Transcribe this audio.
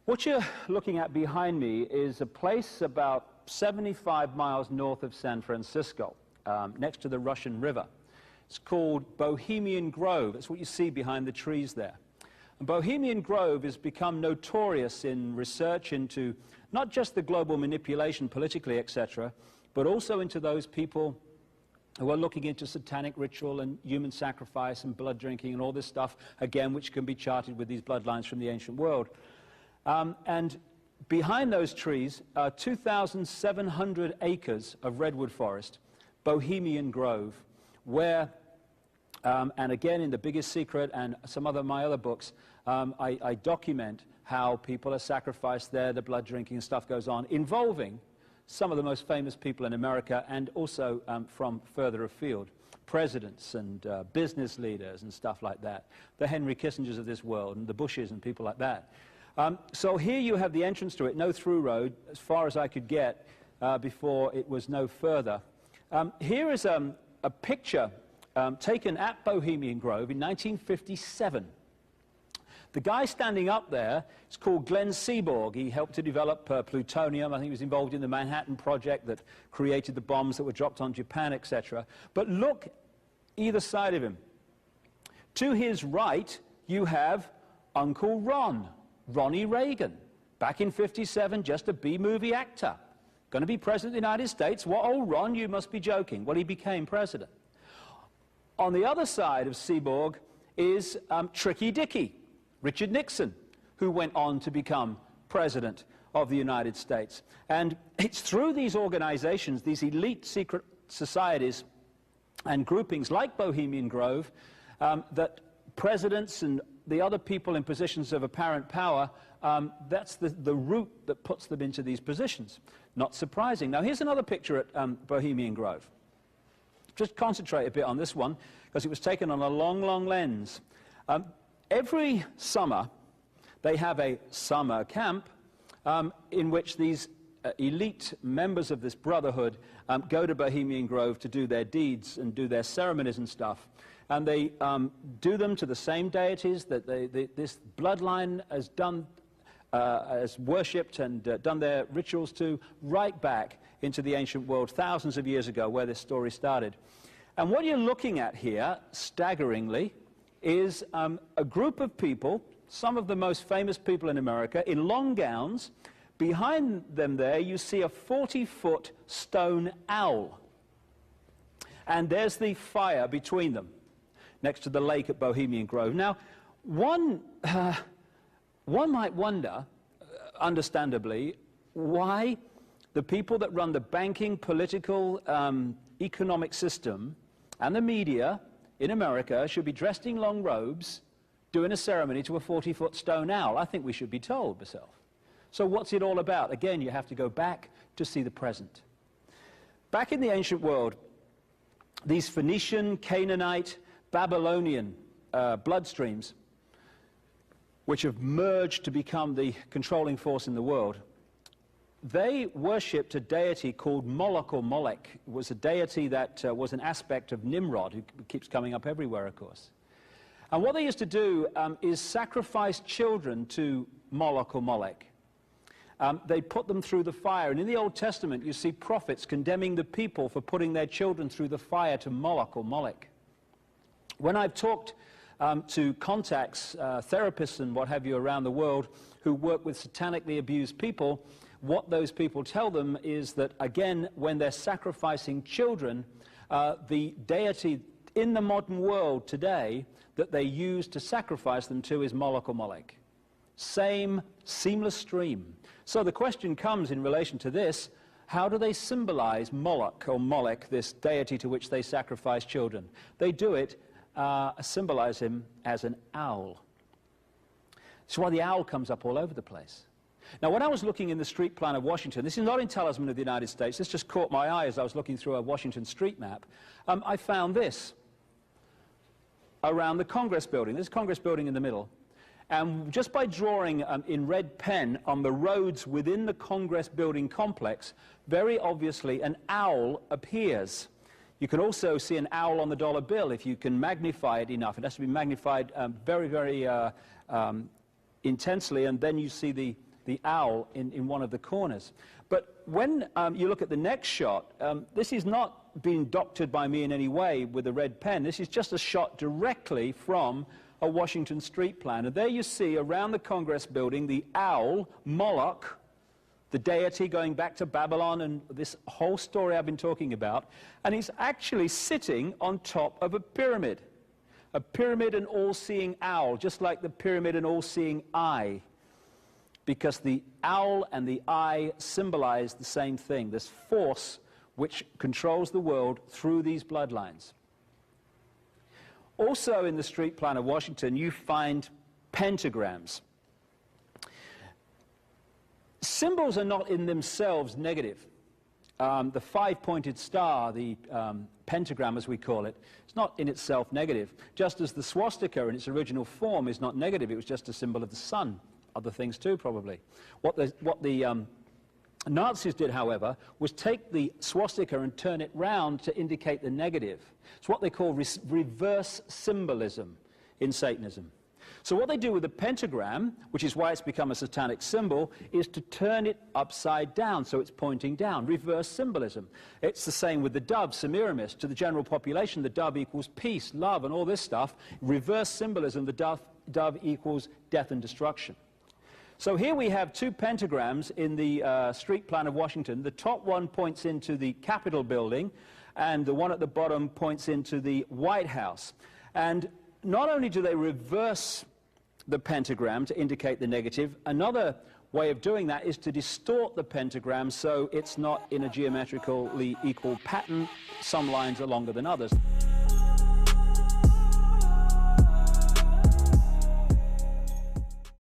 What you're looking at behind me is a place about 75 miles north of San Francisco, next to the Russian River. It's called Bohemian Grove. That's what you see behind the trees there. And Bohemian Grove has become notorious in research into not just the global manipulation politically, etc., but also into those people who are looking into satanic ritual and human sacrifice and blood drinking and all this stuff, again, which can be charted with these bloodlines from the ancient world. And behind those trees are 2,700 acres of redwood forest, Bohemian Grove, where, and again in The Biggest Secret and some of my other books, I document how people are sacrificed there, the blood drinking and stuff goes on, involving some of the most famous people in America and also from further afield, presidents and business leaders and stuff like that, the Henry Kissingers of this world and the Bushes and people like that. So here you have the entrance to it, no through road, as far as I could get before it was no further. Here is a picture taken at Bohemian Grove in 1957. The guy standing up there is called Glenn Seaborg. He helped to develop plutonium. I think he was involved in the Manhattan Project that created the bombs that were dropped on Japan, etc. But look either side of him. To his right, you have Uncle Ron. Ronnie Reagan, back in '57, just a B-movie actor. Going to be president of the United States. What, old Ron, you must be joking. Well, he became president. On the other side of Seaborg is Tricky Dicky, Richard Nixon, who went on to become president of the United States. And it's through these organizations, these elite secret societies and groupings like Bohemian Grove, that presidents and the other people in positions of apparent power, that's the route that puts them into these positions. Not surprising. Now, here's another picture at Bohemian Grove. Just concentrate a bit on this one, because it was taken on a long, long lens. Every summer, they have a summer camp in which these elite members of this brotherhood go to Bohemian Grove to do their deeds and do their ceremonies and stuff. And they do them to the same deities that this bloodline has done, has worshipped and done their rituals to, right back into the ancient world thousands of years ago, where this story started. And what you're looking at here, staggeringly, is a group of people, some of the most famous people in America, in long gowns. Behind them there, you see a 40-foot stone owl. And there's the fire between them, next to the lake at Bohemian Grove. Now, one might wonder, understandably, why the people that run the banking, political, economic system and the media in America should be dressed in long robes doing a ceremony to a 40-foot stone owl. I think we should be told myself. So what's it all about? Again, you have to go back to see the present. Back in the ancient world, these Phoenician, Canaanite, Babylonian bloodstreams, which have merged to become the controlling force in the world, they worshipped a deity called Moloch or Molech. It was a deity that was an aspect of Nimrod, who keeps coming up everywhere, of course. And what they used to do is sacrifice children to Moloch or Molech. They put them through the fire. And in the Old Testament, you see prophets condemning the people for putting their children through the fire to Moloch or Molech. When I've talked to contacts, therapists and what have you around the world who work with satanically abused people, what those people tell them is that, again, when they're sacrificing children, the deity in the modern world today that they use to sacrifice them to is Moloch or Molech. Same seamless stream. So the question comes in relation to this: how do they symbolize Moloch or Molech, this deity to which they sacrifice children? They do it, symbolize him as an owl. That's why the owl comes up all over the place. Now, when I was looking in the street plan of Washington, this is not in Talisman of the United States, this just caught my eye as I was looking through a Washington street map, I found this around the Congress building. There's a Congress building in the middle. And just by drawing in red pen on the roads within the Congress building complex, very obviously an owl appears. You can also see an owl on the dollar bill if you can magnify it enough. It has to be magnified very, very intensely, and then you see the the owl in one of the corners. But when you look at the next shot, this is not being doctored by me in any way with a red pen. This is just a shot directly from a Washington street plan. And there you see around the Congress building the owl, Moloch, the deity going back to Babylon and this whole story I've been talking about. And he's actually sitting on top of a pyramid and all-seeing owl, just like the pyramid and all-seeing eye. Because the owl and the eye symbolize the same thing, this force which controls the world through these bloodlines. Also in the street plan of Washington, you find pentagrams. Symbols are not in themselves negative. The five-pointed star, the pentagram as we call it, is not in itself negative. Just as the swastika in its original form is not negative, it was just a symbol of the sun. Other things too, probably. What the Nazis did, however, was take the swastika and turn it round to indicate the negative. It's what they call reverse symbolism in Satanism. So what they do with the pentagram, which is why it's become a satanic symbol, is to turn it upside down, so it's pointing down. Reverse symbolism. It's the same with the dove, Semiramis. To the general population, the dove equals peace, love, and all this stuff. Reverse symbolism, the dove equals death and destruction. So here we have two pentagrams in the street plan of Washington. The top one points into the Capitol building, and the one at the bottom points into the White House. And not only do they reverse the pentagram to indicate the negative, another way of doing that is to distort the pentagram so it's not in a geometrically equal pattern. Some lines are longer than others.